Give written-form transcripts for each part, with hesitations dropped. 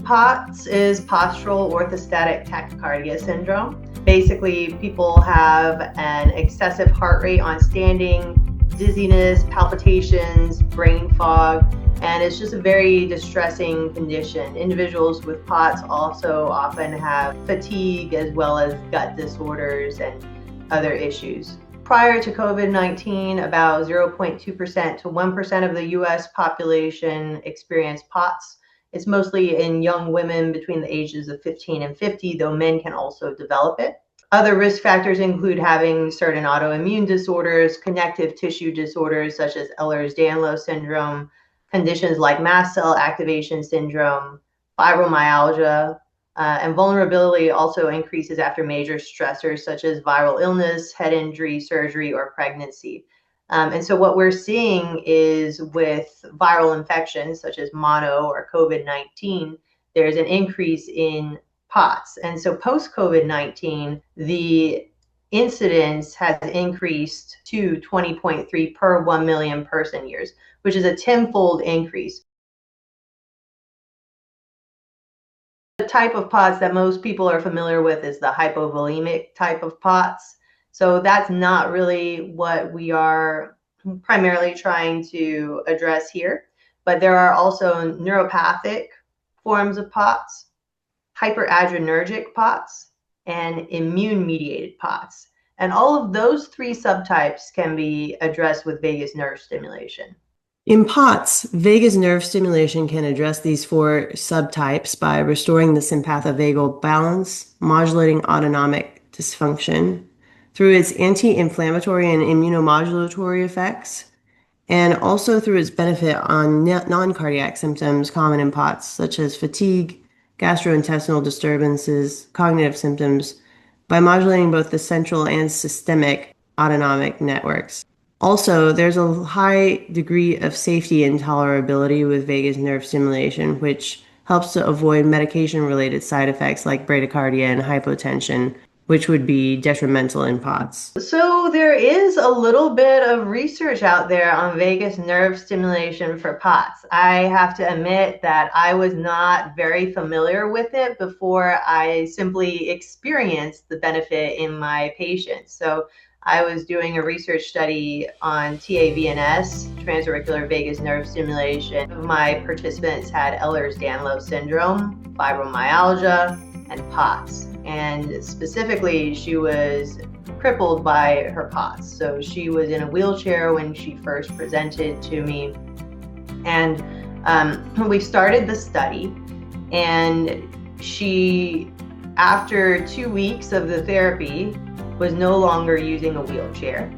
POTS is postural orthostatic tachycardia syndrome. Basically, people have an excessive heart rate on standing, dizziness, palpitations, brain fog, and it's just a very distressing condition. Individuals with POTS also often have fatigue as well as gut disorders and other issues. Prior to COVID-19, about 0.2% to 1% of the US population experienced POTS. It's mostly in young women between the ages of 15 and 50, though men can also develop it. Other risk factors include having certain autoimmune disorders, connective tissue disorders such as Ehlers-Danlos syndrome, conditions like mast cell activation syndrome, fibromyalgia, and vulnerability also increases after major stressors such as viral illness, head injury, surgery, or pregnancy. And so what we're seeing is with viral infections such as mono or COVID-19, there's an increase in POTS. And so post-COVID-19, the incidence has increased to 20.3 per 1 million person years, which is a tenfold increase. The type of POTS that most people are familiar with is the hypovolemic type of POTS. So that's not really what we are primarily trying to address here. But there are also neuropathic forms of POTS, hyperadrenergic POTS, and immune-mediated POTS. And all of those three subtypes can be addressed with vagus nerve stimulation. In POTS, vagus nerve stimulation can address these four subtypes by restoring the sympathovagal balance, modulating autonomic dysfunction through its anti-inflammatory and immunomodulatory effects, and also through its benefit on non-cardiac symptoms common in POTS, such as fatigue, gastrointestinal disturbances, cognitive symptoms, by modulating both the central and systemic autonomic networks. Also, there's a high degree of safety and tolerability with vagus nerve stimulation, which helps to avoid medication-related side effects like bradycardia and hypotension, which would be detrimental in POTS. So there is a little bit of research out there on vagus nerve stimulation for POTS. I have to admit that I was not very familiar with it before I simply experienced the benefit in my patients. So I was doing a research study on TAVNS, transauricular vagus nerve stimulation. My participants had Ehlers-Danlos syndrome, fibromyalgia, and POTS. And specifically, she was crippled by her POTS. So she was in a wheelchair when she first presented to me. And we started the study, and she, after 2 weeks of the therapy, was no longer using a wheelchair.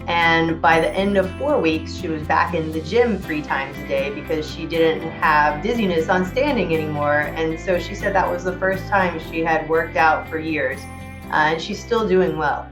And by the end of 4 weeks, she was back in the gym 3 times a day because she didn't have dizziness on standing anymore. And so she said that was the first time she had worked out for years. And she's still doing well.